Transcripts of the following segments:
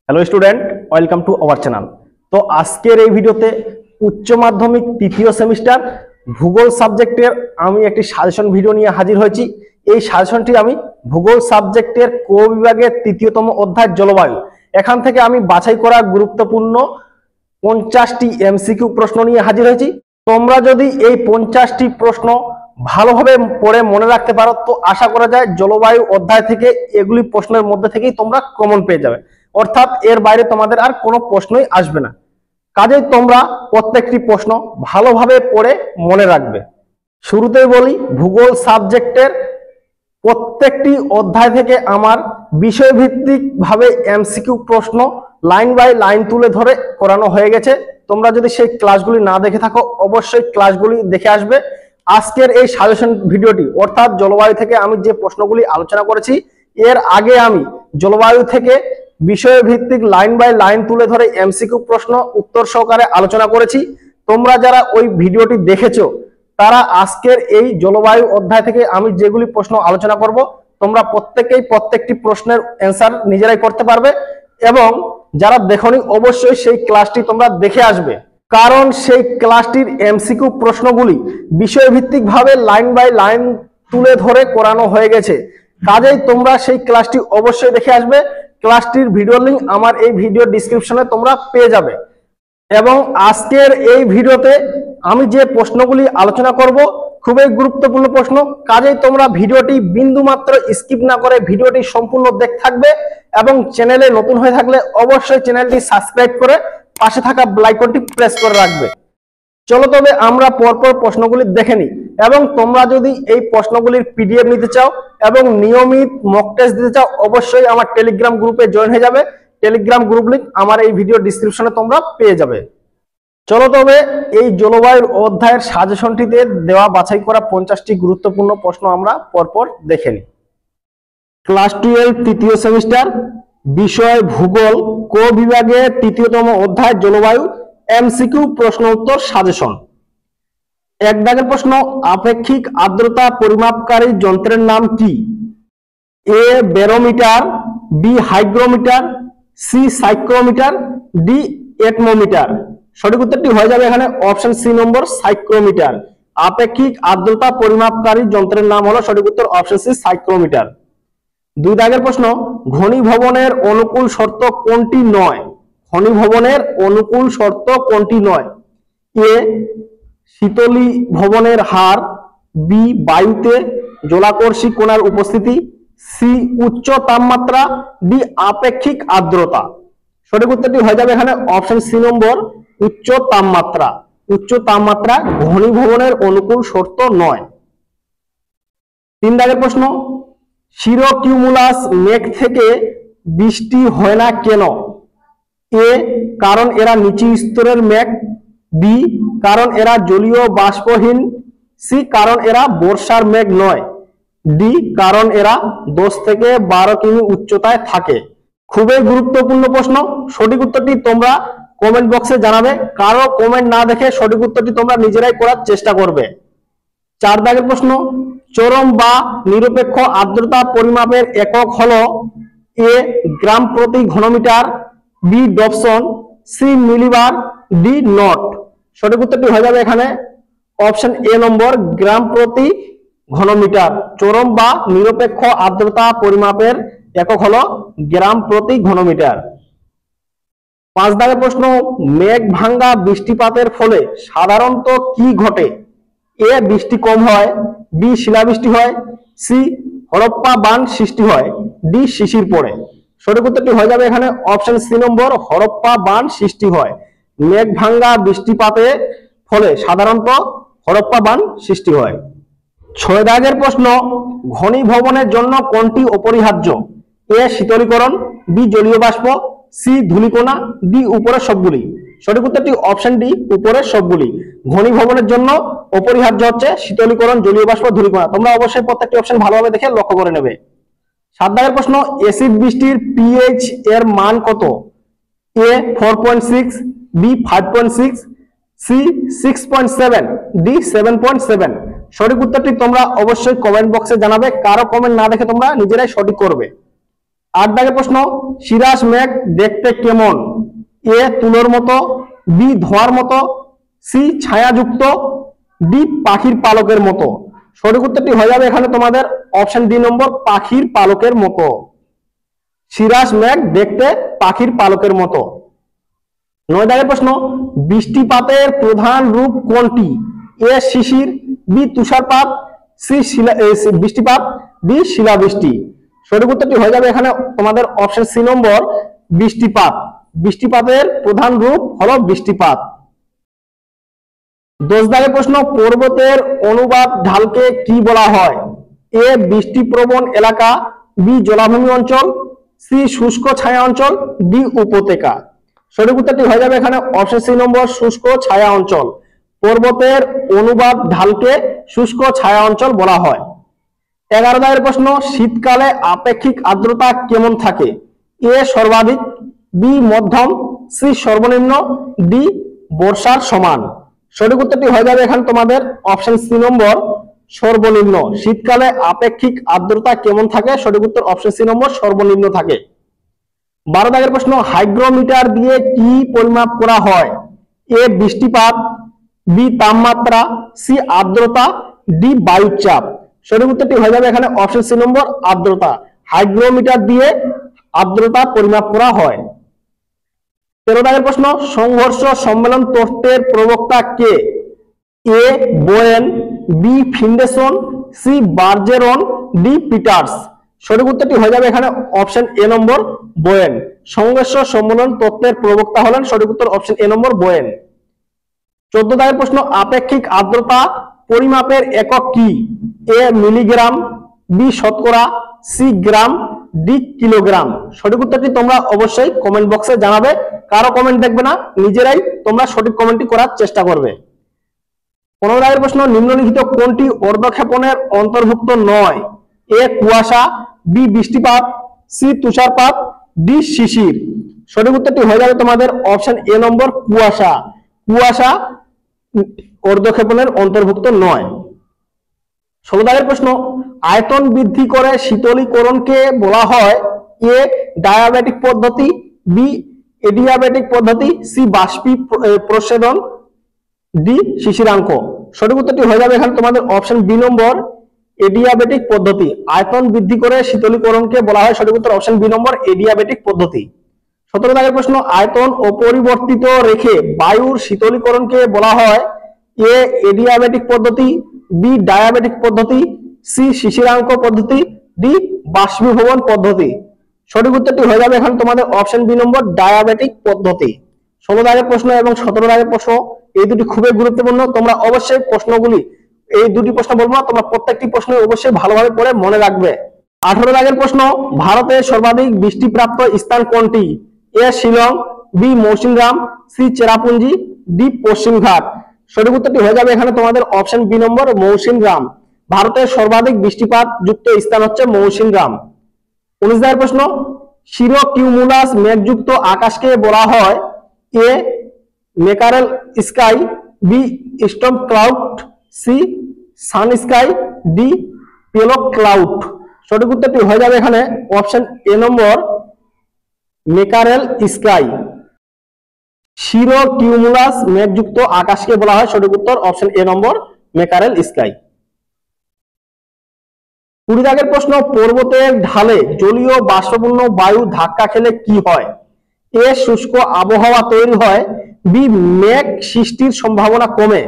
Hello student, welcome to our channel. তো আজকের এই ভিডিওতে উচ্চ মাধ্যমিক তৃতীয় সেমিস্টার ভূগোল সাবজেক্টের আমি একটি সাজেশন ভিডিও নিয়ে হাজির হয়েছি। এই সাজেশনটি আমি ভূগোল সাবজেক্টের ক বিভাগের তৃতীয়তম অধ্যায় জলবায়ু, এখান থেকে আমি বাছাই করা গুরুত্বপূর্ণ 50টি এমসিকিউ প্রশ্ন নিয়ে হাজির হয়েছি। তোমরা যদি এই 50টি প্রশ্ন ভালোভাবে পড়ে মনে রাখতে পারো তো আশা করা যায় জলবায়ু অধ্যায় থেকে এগুলি প্রশ্নের মধ্যে থেকেই তোমরা কমন পেয়ে যাবে, অর্থাৎ এর বাইরে তোমাদের আর কোনো প্রশ্নই আসবে না। কাজেই তোমরা প্রত্যেকটি প্রশ্ন ভালোভাবে পড়ে মনে রাখবে। শুরুতেই বলি, ভূগোল সাবজেক্টের প্রত্যেকটি অধ্যায় থেকে আমার বিষয়ভিত্তিক ভাবে এমসিকিউ প্রশ্ন লাইন বাই লাইন তুলে ধরে করানো হয়ে গেছে। তোমরা যদি সেই ক্লাসগুলি না দেখে থাকো অবশ্যই ক্লাসগুলি দেখে আসবে। আজকের এই সাজেশন ভিডিওটি অর্থাৎ জলবায়ু থেকে আমি যে প্রশ্নগুলি আলোচনা করেছি, এর আগে আমি জলবায়ু থেকে বিষয় ভিত্তিক লাইন বাই লাইন তুলে ধরে এমসিকিউ প্রশ্ন উত্তর সহকারে আলোচনা করেছি। তোমরা যারা ওই ভিডিওটি দেখেছো তারা আজকের এই জলবায়ু অধ্যায় থেকে আমি যেগুলি প্রশ্ন আলোচনা করব তোমরা প্রত্যেকেই প্রত্যেকটি প্রশ্নের অ্যান্সার নিজেরাই করতে পারবে, এবং যারা দেখোনি অবশ্যই সেই ক্লাসটি তোমরা দেখে আসবে, কারণ সেই ক্লাসটির এমসিকিউ প্রশ্নগুলি বিষয়ভিত্তিক ভাবে লাইন বাই লাইন তুলে ধরে করানো হয়ে গেছে। কাজেই তোমরা সেই ক্লাসটি অবশ্যই দেখে আসবে। ক্লাসটির ভিডিও লিংক আমার এই ভিডিও ডেসক্রিপশনে তোমরা পেয়ে যাবে। এবং আজকের এই ভিডিওতে আমি যে প্রশ্নগুলি আলোচনা করব খুবই গুরুত্বপূর্ণ প্রশ্ন, কাজেই তোমরা ভিডিওটি বিন্দু মাত্র স্কিপ না করে ভিডিওটি সম্পূর্ণ দেখতে থাকবে, এবং চ্যানেলে নতুন হয়ে থাকলে অবশ্যই চ্যানেলটি সাবস্ক্রাইব করে পাশে থাকা বেল আইকনটি প্রেস করে রাখবে। চলো তবে আমরা পরপর প্রশ্নগুলি দেখে নিই, এবং তোমরা যদি এই প্রশ্নগুলির পিডিএফ নিতে চাও এবং নিয়মিত মক টেস্ট দিতে চাও অবশ্যই আমার টেলিগ্রাম গ্রুপে জয়েন হয়ে যাবে। টেলিগ্রাম গ্রুপ লিংক আমার এই ভিডিও ডেসক্রিপশনে তোমরা পেয়ে যাবে। চলো তবে এই জলবায়ুর অধ্যায়ের সাজেশনটিতে দেওয়া বাছাই করা 50টি গুরুত্বপূর্ণ প্রশ্ন আমরা পরপর দেখে নিই। ক্লাস 12 তৃতীয় সেমিস্টার বিষয় ভূগোল ক বিভাগের তৃতীয়তম অধ্যায় জলবায়ু এমসিকিউ প্রশ্ন উত্তর সাজেশন। এক দাগের প্রশ্ন, আপেক্ষিক আর্দ্রতা পরিমাপকারী যন্ত্রের নাম কি? A barometer, B hygrometer, C psychrometer, D atmometer. সঠিক উত্তরটি হয়ে যাবে এখানে অপশন সি নম্বর সাইক্রোমিটার। আপেক্ষিক আর্দ্রতা পরিমাপকারী যন্ত্রের নাম হলো সঠিক উত্তর অপশন সি সাইক্রোমিটার। দুই দাগের প্রশ্ন, ঘনীভবনের অনুকূল শর্ত কোনটি নয়? ঘনীভবনের অনুকূল শর্ত কোনটি নয়? এ শীতলী ভবনের হার, বি বায়ুতে জলাকর্ষী কণার উপস্থিতি, সি উচ্চ তাপমাত্রা, ডি আপেক্ষিক আর্দ্রতা। সঠিক উত্তরটি হয়ে যাবে এখানে অপশন সি নম্বর উচ্চ তাপমাত্রা। উচ্চ তাপমাত্রা ঘনীভবনের অনুকূল শর্ত নয়। তিন দাগের প্রশ্ন, সিরোকিউমুলাস মেঘ থেকে বৃষ্টি হয় না কেন? এ কারণ এরা নিচু স্তরের মেঘ, বি কারণ এরা জলীয় বাষ্পহীন, সি কারণ এরা বর্ষার মেঘ নয়, ডি কারণ এরা 10 থেকে 12 কিমি উচ্চতায় থাকে। খুবই গুরুত্বপূর্ণ প্রশ্ন। সঠিক উত্তরটি তোমরা কমেন্ট বক্সে জানাবে, কারো কমেন্ট না দেখে সঠিক উত্তরটি তোমরা নিজেরাই করার চেষ্টা করবে। চার দাগের প্রশ্ন, চরম বা নিরপেক্ষ আর্দ্রতা পরিমাপের একক হলো এ গ্রাম প্রতি ঘনমিটার, B Dobson, C millibar, D knot. সঠিক উত্তরটি হয়ে যাবে এখানে অপশন এ নম্বর গ্রাম প্রতি ঘনমিটার। চরম বা নিরপেক্ষ আর্দ্রতা পরিমাপের একক হলো গ্রাম প্রতি ঘনমিটার। পাঁচ দাগের প্রশ্ন, মেঘ ভাঙ্গা বৃষ্টিপাতের ফলে সাধারণত কি ঘটে? এ বৃষ্টি কম হয়, বি শিলাবৃষ্টি হয়, সি হরপ্পা বান সৃষ্টি হয়, ডি শিশির পড়ে। সঠিক উত্তরটি হয়ে যাবে এখানে অপশন সি নম্বর হরপ্পা বান সৃষ্টি হয়। মেঘ ভাঙ্গা বৃষ্টিপাতের ফলে সাধারণত হরপ্পা বান সৃষ্টি হয়। ছয় দাগের প্রশ্ন, ঘনীভবনের জন্য কোনটি অপরিহার্য? এ শীতলীকরণ, বি জলীয় বাষ্প, সি ধূলিকণা, ডি উপরের সবগুলি। সঠিক উত্তরটি অপশন ডি উপরের সবগুলি। ঘনীভবনের জন্য অপরিহার্য হচ্ছে শীতলীকরণ, জলীয় বাষ্প, ধূলিকণা। তোমরা অবশ্যই প্রত্যেকটি অপশন ভালোভাবে দেখে লক্ষ্য করে নেবে। সাত দাগের প্রশ্ন, অ্যাসিড বৃষ্টির পিএইচ এর মান কত? এ 4.6, বি 5.6, সি 6.7, ডি 7.7। সঠিক উত্তরটি তোমরা অবশ্যই কমেন্ট বক্সে জানাবে, কারো কমেন্ট না দেখে তোমরা নিজেরাই সঠিক করবে। 8 দাগের প্রশ্ন, সিরাস মেঘ দেখতে কেমন? এ তুলোর মতো, বি ধোঁয়ার মতো, সি ছায়াযুক্ত, ডি পাখির পালকের মতো। সঠিক উত্তরটি হয়ে যাবে এখানে তোমাদের অপশন ডি নম্বর, পাখির পালকের মতো। সিরাস মেঘ দেখতে পাখির পালকের মতো। 9 দাগের প্রশ্ন, বৃষ্টিপাতের প্রধান রূপ কোনটি? এ শিশির, বি তুষারপাত, সি বৃষ্টিপাত, ডি শিলাবৃষ্টি। সঠিক উত্তরটি হয়ে যাবে এখানে তোমাদের অপশন সি নম্বর, বৃষ্টিপাত। বৃষ্টিপাতের প্রধান রূপ হলো বৃষ্টিপাত। 10 দাগের প্রশ্ন, পর্বতের অনুবাদ ঢালকে কি বলা হয়? এ বৃষ্টিপ্রবণ এলাকা, বি জলাভূমি অঞ্চল, সি শুষ্ক ছায়া অঞ্চল, ডি উপত্যকা। সঠিক উত্তরটি হয়ে যাবে এখানে অপশন সি নম্বর, শুষ্ক ছায়া অঞ্চল। পর্বতের অনুবাদ ঢালকে শুষ্ক ছায়া অঞ্চল বলা হয়। 11 দাগের প্রশ্ন, শীতকালে আপেক্ষিক আর্দ্রতা কেমন থাকে? এ সর্বাধিক, বি মধ্যম, সি সর্বনিম্ন, ডি বর্ষার সমান। সঠিক উত্তরটি হয়ে যাবে এখানে তোমাদের অপশন সি নম্বর, সর্বনিম্ন। শীতকালে আপেক্ষিক আর্দ্রতা কেমন থাকে? সঠিক উত্তর অপশন সি নম্বর, সর্বনিম্ন থাকে। 12 দাগের প্রশ্ন, হাইগ্রোমিটার দিয়ে কি পরিমাপ করা হয়? এ বৃষ্টিপাত, বি তাপমাত্রা, সি আর্দ্রতা, ডি বায়ুর চাপ। সঠিক উত্তরটি হয়ে যাবে এখানে অপশন সি নম্বর, আর্দ্রতা। হাইগ্রোমিটার দিয়ে আর্দ্রতা পরিমাপ করা হয়। 13 দাগের প্রশ্ন, সংঘর্ষ সম্মেলন তত্ত্বের প্রবক্তা কে? A Bowen, B Findeisen, C Bergeron, D Peters. সঠিক উত্তরটি হয়ে যাবে এখানে অপশন এ নম্বর, বোয়েন। সংঘর্ষ সম্মেলন তত্ত্বের প্রবক্তা হলেন সঠিক উত্তর অপশন এ নম্বর, বোয়েন। 14 দাগের প্রশ্ন, আপেক্ষিক আর্দ্রতা পরিমাপের একক কি? এ মিলিগ্রাম, বি শতকরা, সি গ্রাম, ডি কিলোগ্রাম। সঠিক উত্তরটি তোমরা অবশ্যই কমেন্ট বক্সে জানাবে, কারো কমেন্ট দেখবে না, নিজেরাই তোমরা সঠিক কমেন্টটি করার চেষ্টা করবে। 15 দাগের প্রশ্ন, নিম্নলিখিত কোনটি অর্ধক্ষেপণের অন্তর্ভুক্ত নয়? এ কুয়াশা, বি বৃষ্টিপাত, সি তুষারপাত, ডি শিশির। সঠিক উত্তরটি হয়ে যাবে তোমাদের অপশন এ নম্বর, কুয়াশা। কুয়াশা অর্ধক্ষেপণের অন্তর্ভুক্ত নয়। 16 দাগের প্রশ্ন, আয়তন বৃদ্ধি করে শীতলীকরণকে বলা হয়? এ ডায়াবেটিক পদ্ধতি, বি এডিয়াবেটিক পদ্ধতি, সি বাষ্পী প্রসেদন, ডি শিশিরাঙ্ক। সঠিক উত্তরটি হয়ে যাবে এখানে তোমাদের অপশন বি নম্বর, এডিয়াবেটিক পদ্ধতি। আয়তন বৃদ্ধি করে শীতলীকরণকে বলা হয় সঠিক উত্তর অপশন বি নম্বর, এডিয়াবেটিক পদ্ধতি। 17 দাগের প্রশ্ন, আয়তন অপরিবর্তিত রেখে বায়ুর শীতলীকরণকে বলা হয়? এ এডিয়াবেটিক পদ্ধতি, বি ডায়াবেটিক পদ্ধতি, সি শিশিরাঙ্ক পদ্ধতি, ডি বাষ্পীভবন পদ্ধতি। সঠিক উত্তরটি হয়ে যাবে এখানে তোমাদের অপশন বি নম্বর, ডায়াবেটিক পদ্ধতি। 16 দাগের প্রশ্ন এবং 17 দাগের প্রশ্ন এই দুটি খুবই গুরুত্বপূর্ণ। তোমরা অবশ্যই প্রশ্নগুলি, এই দুটি প্রশ্ন বলবো না, তোমরা প্রত্যেকটি প্রশ্ন অবশ্যই ভালোভাবে পড়ে মনে রাখবে। 18 দাগের প্রশ্ন, ভারতের সর্বাধিক বৃষ্টিপ্রাপ্ত স্থান কোনটি? A Shillong, B Mawsynram, C Cherrapunji, D পশ্চিমঘাট। সঠিক উত্তরটি হয়ে যাবে এখানে তোমাদের অপশন বি নম্বর, মৌসিনরাম। ভারতের সর্বাধিক বৃষ্টিপাত যুক্ত স্থান হচ্ছে মৌসিনরাম। 19 দাগের প্রশ্ন, সিরোকিউমুলাস মেঘযুক্ত আকাশকে বলা হয়? A mackerel sky, B storm cloud, C sun sky, D pillow cloud. সঠিক উত্তরটি হয়ে যাবে এখানে অপশন এ নম্বর, মেকারেল স্কাই। সিরোকিউমুলাস মেঘযুক্ত আকাশকে বলা হয় সঠিক উত্তর অপশন এ নম্বর, মেকারেল স্কাই। 20 দাগের প্রশ্ন, পর্বতের ঢালে জলীয় বাষ্পপূর্ণ বায়ু ধাক্কা খেলে কি হয়? এ শুষ্ক আবহাওয়া তৈরি হয়, বি মেঘ সৃষ্টির সম্ভাবনা কমে,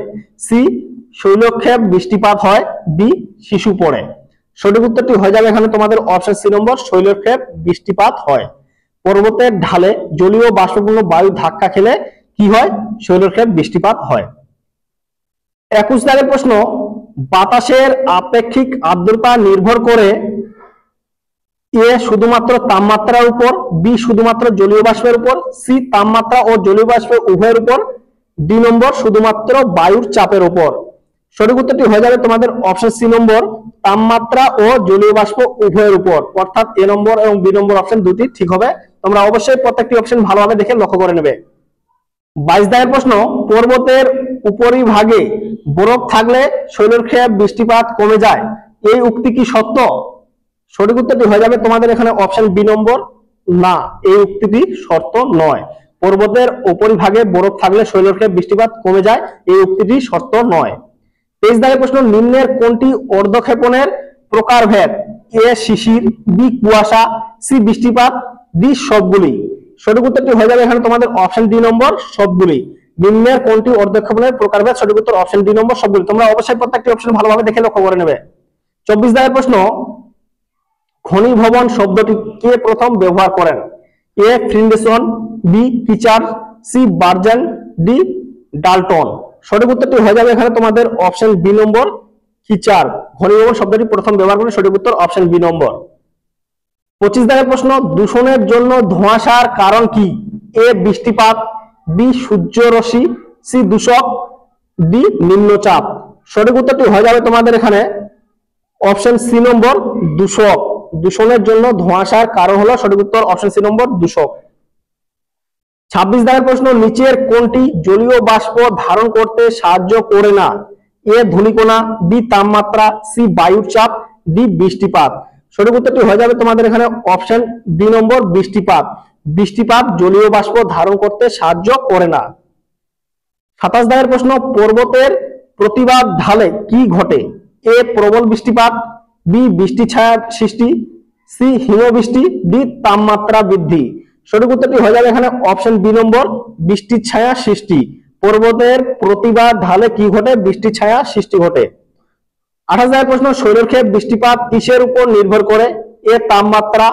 সি শৈলক্ষেপ বৃষ্টিপাত হয়, ডি শিশু পড়ে। সঠিক উত্তরটি হয়ে যাবে এখানে তোমাদের অপশন সি নম্বর, শৈলক্ষেপ বৃষ্টিপাত হয়। পর্বতের ঢালে জলীয় বাষ্পপূর্ণ বায়ু ধাক্কা খেলে কি হয়? শৈলক্ষেপ বৃষ্টিপাত হয়। 21 দাগের প্রশ্ন, বাতাসের আপেক্ষিক আর্দ্রতা নির্ভর করে? এ শুধুমাত্র তাপমাত্রার উপর, বি শুধুমাত্র জলীয় বাষ্পের উপর, সি তাপমাত্রা ও জলীয় বাষ্প উভয়ের উপর, ডি নম্বর শুধুমাত্র বায়ুর চাপের উপর। সঠিক উত্তরটি হয়ে যাবে তোমাদের অপশন সি নম্বর, তাপমাত্রা ও জলীয় বাষ্প উভয়ের উপর। অর্থাৎ এ নম্বর এবং বি নম্বর অপশন দুটি ঠিক হবে। তোমরা অবশ্যই প্রত্যেকটি অপশন ভালোভাবে দেখে লক্ষ্য করে নেবে। 22 দাগের প্রশ্ন, পর্বতের উপরিভাগে বরফ থাকলে শৈলক্ষেপ বৃষ্টিপাত কমে যায়, এই উক্তি কি সত্য? সঠিক উত্তরটি হয়ে যাবে তোমাদের এখানে অপশন বি নম্বর, না, এই উক্তিটি শর্ত নয়। পর্বতের উপরিভাগে বরফ থাকলে শৈলক্ষেপ বৃষ্টিপাত কমে যায়, এই উক্তিটি শর্ত নয়। 23 দাগের প্রশ্ন, নিম্নের কোনটি অর্ধক্ষেপণের প্রকারভেদ? এ শিশির, বি কুয়াশা, সি বৃষ্টিপাত, ডি সবগুলি। সঠিক উত্তরটি হয়ে যাবে এখানে তোমাদের অপশন ডি নম্বর, সবগুলি। নিম্নের কোনটি অর্ধক্ষেপণের প্রকারভেদ? সঠিক উত্তর অপশন ডি নম্বর, সবগুলি। তোমরা অবশ্যই প্রত্যেকটি অপশন ভালোভাবে দেখে লক্ষ্য করে নেবে। 24 দাগের প্রশ্ন, ঘনীভবন শব্দটি কে প্রথম ব্যবহার করেন? A Findeisen, B teacher, C Bergen, D Dalton. সঠিক উত্তরটি হয়ে যাবে এখানে তোমাদের অপশন বি নম্বর, টিচার। ঘনীভবন শব্দটি প্রথম ব্যবহার করে, সঠিক উত্তর অপশন বি নম্বর। 25 দাগের প্রশ্ন, দূষণের জন্য ধোঁয়াশার কারণ কি? এ বৃষ্টিপাত, বি সূর্য রশ্মি, সি দূষক, ডি নিম্নচাপ। সঠিক উত্তরটি হয়ে যাবে তোমাদের এখানে অপশন সি নম্বর, দূষক। দূষণের জন্য ধোঁয়াশার কারণ হলো, সঠিক উত্তর অপশন সি নম্বর, দূষক। 26 দাগের প্রশ্ন, নিচের কোনটি জলীয় বাষ্প ধারণ করতে সাহায্য করে না? এ ধূলিকণা, বি তাপমাত্রা, সি বায়ুর চাপ, ডি বৃষ্টিপাত। সঠিক উত্তরটি হয়ে যাবে তোমাদের এখানে অপশন ডি নম্বর, বৃষ্টিপাত। বৃষ্টিপাত জলীয় বাষ্প ধারণ করতে সাহায্য করে না। 27 দাগের প্রশ্ন, পর্বতের প্রতিবাদ ঢালে কি ঘটে? এ প্রবল বৃষ্টিপাত, বি বৃষ্টি ছায়া সৃষ্টি, সি হিমবৃষ্টি, ডি তাপমাত্রা বৃদ্ধি। সঠিক উত্তরটি হয়ে যাবে এখানে অপশন বি নম্বর, বৃষ্টি ছায়া সৃষ্টি। পর্বতের প্রতিবাদ ঢালে কি ঘটে? বৃষ্টি ছায়া সৃষ্টি ঘটে। 28 দাগের প্রশ্ন, শৈলক্ষেপ বৃষ্টিপাত কিসের উপর নির্ভর করে? এ তাপমাত্রা,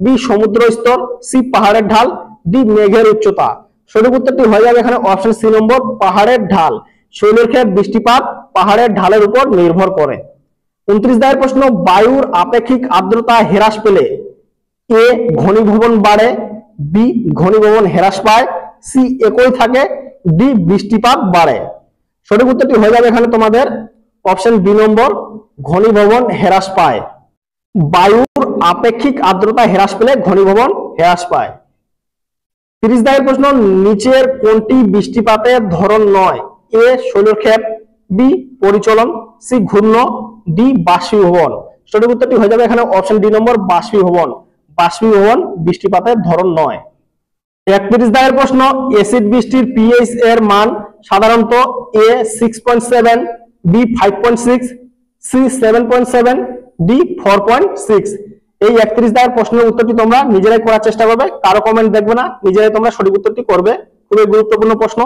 বি সমুদ্র স্তর, সি পাহাড়ের ঢাল, ডি মেঘের উচ্চতা। সঠিক উত্তরটি হয়ে যাবে এখানে অপশন সি নম্বর, পাহাড়ের ঢাল। শৈলক্ষেপ বৃষ্টিপাত পাহাড়ের ঢালের উপর নির্ভর করে। 29 দাগের প্রশ্ন, বায়ুর আপেক্ষিক আর্দ্রতা হ্রাস পেলে এ ঘনীভবন বাড়ে, বি ঘনীভবন হ্রাস পায়, সি একই থাকে, ডি বৃষ্টিপাত বাড়ে। সঠিক উত্তরটি হয়ে যাবে এখানে তোমাদের অপশন বি নম্বর, ঘনীভবন হ্রাস পায়। বায়ুর আপেক্ষিক আর্দ্রতা হ্রাস পেলে ঘনীভবন হ্রাস পায়। 30 দাগের প্রশ্ন, নিচের কোনটি বৃষ্টিপাতের ধরন নয়? এ শৈলক্ষেপ, বি পরিচলন, সি ঘূর্ণ, ডি বাষ্পীভবন। সঠিক উত্তরটি হয়ে যাবে এখানে অপশন ডি নম্বর, বাষ্পীভবন। বাষ্পীভবন বৃষ্টিপাতের ধরন নয়। 31 দাগের প্রশ্ন, এসিড বৃষ্টির পিএইচ এর মান সাধারণত এ 6.7, বি 5.6, সি 7.7, ডি 4.6। এই 31 দাগের প্রশ্নের উত্তরটি তোমরা নিজেরাই করার চেষ্টা করবে, কারো কমেন্ট দেখবে না, নিজেরাই তোমরা সঠিক উত্তরটি করবে। খুবই গুরুত্বপূর্ণ প্রশ্ন।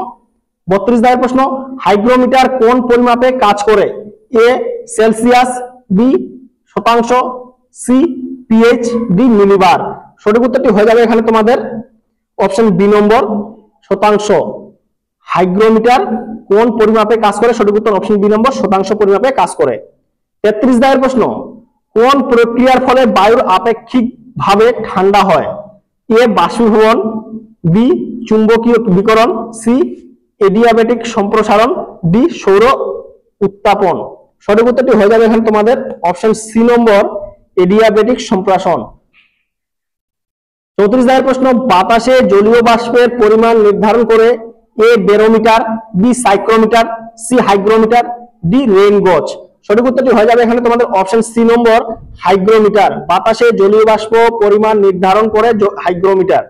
32 দাগের প্রশ্ন, হাইগ্রোমিটার কোন পরিমাপে কাজ করে? এ সেলসিয়াস, বি শতাংশ, সি পিএইচ, ডি মিলিবার। সঠিক উত্তরটি হয়ে যাবে এখানে তোমাদের অপশন বি নম্বর, শতাংশ। হাইগ্রোমিটার কোন পরিমাপে কাজ করে? সঠিক উত্তর অপশন বি নম্বর, শতাংশ পরিমাপে কাজ করে। 33 দাগের প্রশ্ন, কোন প্রক্রিয়ার ফলে বায়ুর আপেক্ষিকভাবে ঠান্ডা হয়? এ বাষ্পীভবন, বি চুম্বকীয় বিকিরণ, সি এডিয়াবেটিক সম্প্রসারণ, ডি সৌর উত্তাপন। সঠিক উত্তরটি হয়ে যাবে এখানে তোমাদের অপশন সি নম্বর, এডিয়াবেটিক সম্প্রসারণ। 34 দাগের প্রশ্ন, বাতাসে জলীয় বাষ্পের পরিমাণ নির্ধারণ করে A barometer, B psychrometer, C hygrometer, D rain gauge. সঠিক উত্তরটি হয়ে যাবে এখানে তোমাদের অপশন সি নম্বর, হাইগ্রোমিটার। বাতাসে জলীয় বাষ্প পরিমাণ নির্ধারণ করে হাইগ্রোমিটার।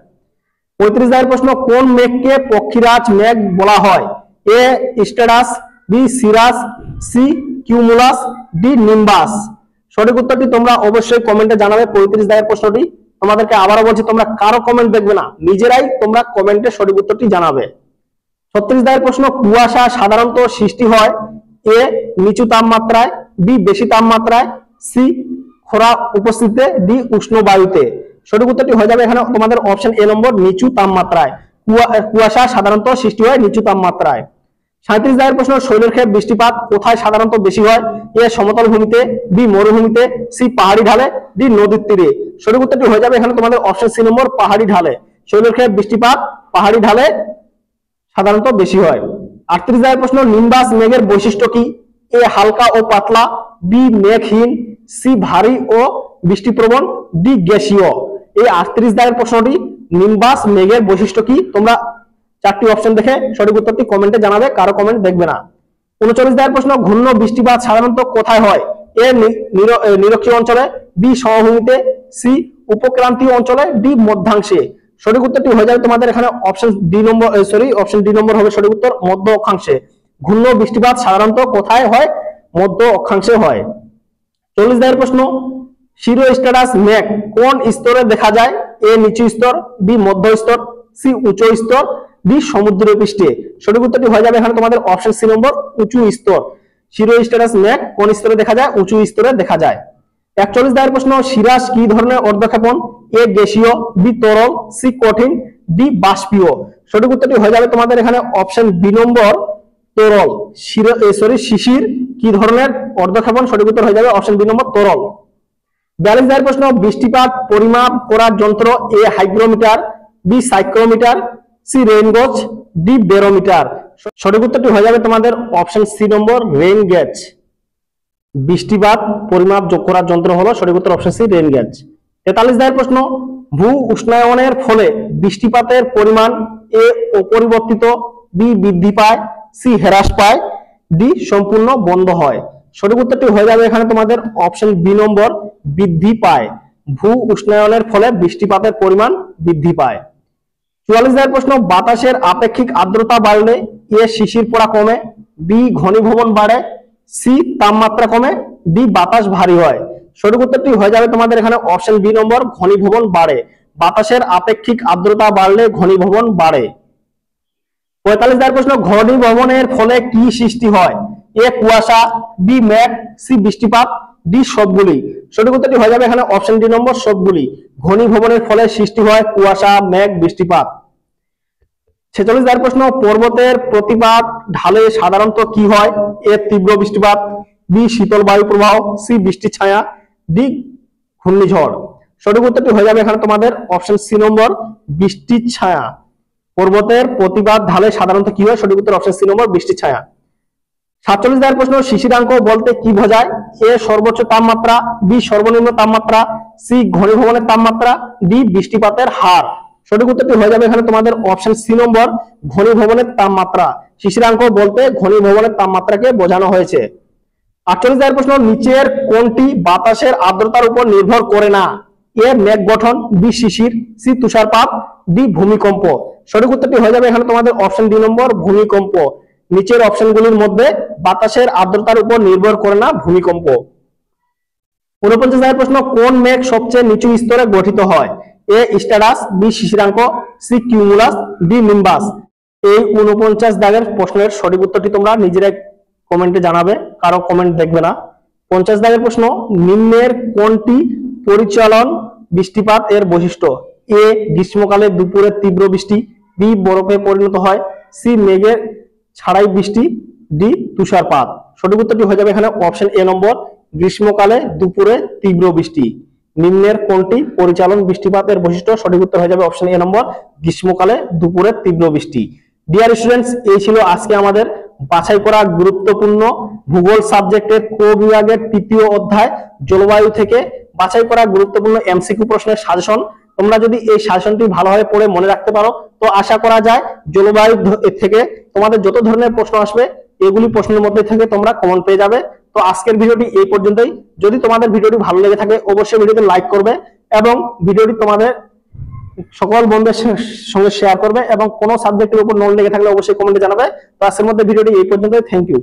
35 দাগের প্রশ্ন, কোন মেঘকে পক্ষীরাজ মেঘ বলা হয়? A stratus, B cirrus, C cumulus, D nimbus. সঠিক উত্তরটি তোমরা অবশ্যই কমেন্টে জানাবে। 35 দাগের প্রশ্নটি তোমাদেরকে আবারও বলছি, তোমরা কারো কমেন্ট দেখবে না, নিজেরাই তোমরা কমেন্টে সঠিক উত্তরটি জানাবে। 36 দাগের প্রশ্ন, কুয়াশা সাধারণত সৃষ্টি হয় এ নিচু তাপমাত্রায়, বি বেশি তাপমাত্রায়, সি খরা উপস্থিতিতে, ডি উষ্ণ বায়ুতে। সঠিক উত্তরটি হয়ে যাবে এখানে তোমাদের অপশন এ নম্বর, নিচু তাপমাত্রায়। কুয়াশা সাধারণত সৃষ্টি হয় নিচু তাপমাত্রায়। 37 দাগের প্রশ্ন, শৈলক্ষেপ বৃষ্টিপাত কোথায় সাধারণত বেশি হয়? এ সমতল ভূমিতে, বি মরুভূমিতে, সি পাহাড়ি ঢালে, ডি নদীর তীরে। সঠিক উত্তরটি হয়ে যাবে এখানে তোমাদের অপশন সি নম্বর, পাহাড়ি ঢালে। শৈলক্ষেপ বৃষ্টিপাত পাহাড়ি ঢালে সাধারণত বেশি হয়। 38 দাগের প্রশ্ন, নিম্বাস মেঘের বৈশিষ্ট্য কি? এ হালকা ও পাতলা, বি মেঘহীন, সি ভারী ও বৃষ্টিপ্রবণ, ডি গ্যাসীয়। এই 38 দাগের প্রশ্নটি, নিম্বাস মেঘের বৈশিষ্ট্য কি? তোমরা চারটি অপশন দেখে সঠিক উত্তরটি কমেন্টে জানাবে, কারো কমেন্ট দেখবে না। 39 দাগের প্রশ্ন, ঘূর্ণ বৃষ্টিপাত সাধারণত কোথায় হয়? এ নিরক্ষীয় অঞ্চলে, বি সমভূমিতে, সি উপক্রান্তীয় অঞ্চলে, ডি মধ্যাংশে। সঠিক উত্তরটি হয়ে যাবে তোমাদের এখানে অপশন ডি নম্বর হবে সঠিক উত্তর, মধ্য অক্ষাংশে। ঘূর্ণ বৃষ্টিপাত সাধারণত কোথায় হয়? মধ্য অক্ষাংশে হয়। 40 দাগের প্রশ্ন, শিরো স্ট্যাটাস মেঘ কোন স্তরে দেখা যায়? এ নিচু স্তর, বি মধ্য স্তর, সি উচ্চ স্তর, ডি সমুদ্র পৃষ্ঠে। সঠিক উত্তরটি হয়ে যাবে এখানে তোমাদের অপশন সি নম্বর, উঁচু স্তর। শিরো স্ট্যাটাস মেঘ কোন স্তরে দেখা যায়? উঁচু স্তরে দেখা যায়। 41 দাগের প্রশ্ন, শিরাস কি ধরনের অর্ধক্ষেপণ? এ গ্যাসীয়, বি তরল, সি কঠিন, ডি বাষ্পীয়। সঠিক উত্তরটি হয়ে যাবে তোমাদের এখানে অপশন বি নম্বর, তরল। শিশির কি ধরনের অর্ধক্ষেপণ? সঠিক উত্তর হয়ে যাবে অপশন বি নম্বর, তরল। 42 দাগের প্রশ্ন, বৃষ্টিপাত পরিমাপ করার যন্ত্র? A hygrometer, B psychrometer, C rain gauge, D barometer. সঠিক উত্তরটি হয়ে যাবে তোমাদের option C number, rain gauge. বৃষ্টিপাত পরিমাপ করার যন্ত্র হলো সঠিক উত্তর অপশন সি, রেইন গেজ। 43 দাগের প্রশ্ন, ভূ উষ্ণায়নের ফলে বৃষ্টিপাতের পরিমাণ? এ অপরিবর্তিত, বি বৃদ্ধি পায়, সি হ্রাস পায়, ডি সম্পূর্ণ বন্ধ হয়। সঠিক উত্তরটি হয়ে যাবে এখানে তোমাদের অপশন বি নম্বর, বৃদ্ধি পায়। ভূ উষ্ণায়নের ফলে বৃষ্টিপাতের পরিমাণ বৃদ্ধি পায়। 44 দাগের প্রশ্ন, বাতাসের আপেক্ষিক আর্দ্রতা বাড়লে? এ শিশির পড়া কমে, বি ঘনীভবন বাড়ে, সি তাপমাত্রা কমে, ডি বাতাস ভারী হয়। সঠিক উত্তরটি হয়ে যাবে তোমাদের এখানে অপশন বি নম্বর, ঘনীভবন বাড়ে। বাতাসের আপেক্ষিক আর্দ্রতা বাড়লে ঘনীভবন বাড়ে। 45 দাগের প্রশ্ন, ঘনীভবনের ফলে কি সৃষ্টি হয়? এ কুয়াশা, বি মেঘ, সি বৃষ্টিপাত, ডি সবগুলি। সঠিক উত্তরটি হয়ে যাবে এখানে অপশন ডি নম্বর, সবগুলি। ঘনীভবনের ফলে সৃষ্টি হয় কুয়াশা, মেঘ, বৃষ্টিপাত। 46 দাগের প্রশ্ন, পর্বতের প্রতিপাদ ঢালে সাধারণত কি হয়? এ তীব্র বৃষ্টিপাত, বি শীতল বায়ু প্রবাহ, সি বৃষ্টির ছায়া, ডি ঘূর্ণিঝড়। সঠিক উত্তরটি হয়ে যাবে এখানে তোমাদের অপশন সি নম্বর, বৃষ্টির ছায়া। পর্বতের প্রতিপাদ ঢালে সাধারণত কি হয়? সঠিক উত্তর অপশন সি নম্বর, বৃষ্টির ছায়া। 47 দাগের প্রশ্ন, শিশিরাঙ্ক বলতে কি বোঝায়? এ সর্বোচ্চ তাপমাত্রা, বি সর্বনিম্ন তাপমাত্রা, সি ঘনীভবনের তাপমাত্রা, ডি বৃষ্টিপাতের হার। সঠিক উত্তরটি হয়ে যাবে এখানে তোমাদের অপশন সি নম্বর, ঘনীভবনের তাপমাত্রা। শিশিরাঙ্ক বলতে ঘনীভবনের তাপমাত্রাকে বোঝানো হয়েছে। 48 দাগের প্রশ্ন, নিচের কোনটি বাতাসের আর্দ্রতার উপর নির্ভর করে না? এ মেঘ গঠন, বি শিশির, সি তুষারপাত, ডি ভূমিকম্প। সঠিক উত্তরটি হয়ে যাবে এখানে তোমাদের অপশন ডি নম্বর, ভূমিকম্প। নিচের অপশনগুলির মধ্যে বাতাসের আর্দ্রতার উপর নির্ভর করে না ভূমিকম্প। 49 দাগের প্রশ্ন, কোন মেঘ সবচেয়ে নিচু স্তরে গঠিত হয়? এ স্ট্যাটাস, বি শিশিরাঙ্ক, সি কিউমুলাস, ডি নিম্বাস। এই 49 দাগের প্রশ্নের সঠিক উত্তরটি তোমরা নিজেরাই কমেন্টে জানাবে, কারো কমেন্ট দেখবে না। 50 দাগের প্রশ্ন, নিম্নের কোনটি পরিচালন বৃষ্টিপাত এর বৈশিষ্ট্য? এ গ্রীষ্মকালে দুপুরে তীব্র বৃষ্টি, বি বরফে পরিণত হয়, সি মেঘের ছাড়াই বৃষ্টি, ডি তুষারপাত। সঠিক উত্তরটি হয়ে যাবে এখানে অপশন এ নম্বর, গ্রীষ্মকালে দুপুরে তীব্র বৃষ্টি। নিম্নের কোনটি পরিচালন বৃষ্টিপাতের বৈশিষ্ট্য? সঠিক উত্তর হয়ে যাবে অপশন এ নম্বর, গ্রীষ্মকালে দুপুরে তীব্র বৃষ্টি। ডিয়ার স্টুডেন্টস, এই ছিল আজকে আমাদের বাছাই করা গুরুত্বপূর্ণ ভূগোল সাবজেক্টের ক বিভাগের 3য় অধ্যায় জলবায়ু থেকে বাছাই করা গুরুত্বপূর্ণ এমসিকিউ প্রশ্নের সাজেশন। তোমরা যদি এই সাজেশনটি ভালোভাবে পড়ে মনে রাখতে পারো, তো আশা করা যায় জলবায়ু থেকে তোমাদের যত ধরনের প্রশ্ন আসবে এগুলি প্রশ্নের মধ্যে থেকে তোমরা কমন পেয়ে যাবে। তো আজকের ভিডিওটি এই পর্যন্তই। যদি তোমাদের ভিডিওটি ভালো লেগে থাকে অবশ্যই ভিডিওতে লাইক করবে এবং ভিডিওটি তোমাদের সকল বন্ধুদের সঙ্গে শেয়ার করবে এবং কোনো সাবজেক্টের উপর নোট লেগে থাকলে অবশ্যই কমেন্টে জানাবে। তো আজকের মধ্যে ভিডিওটি এই পর্যন্তই। Thank you.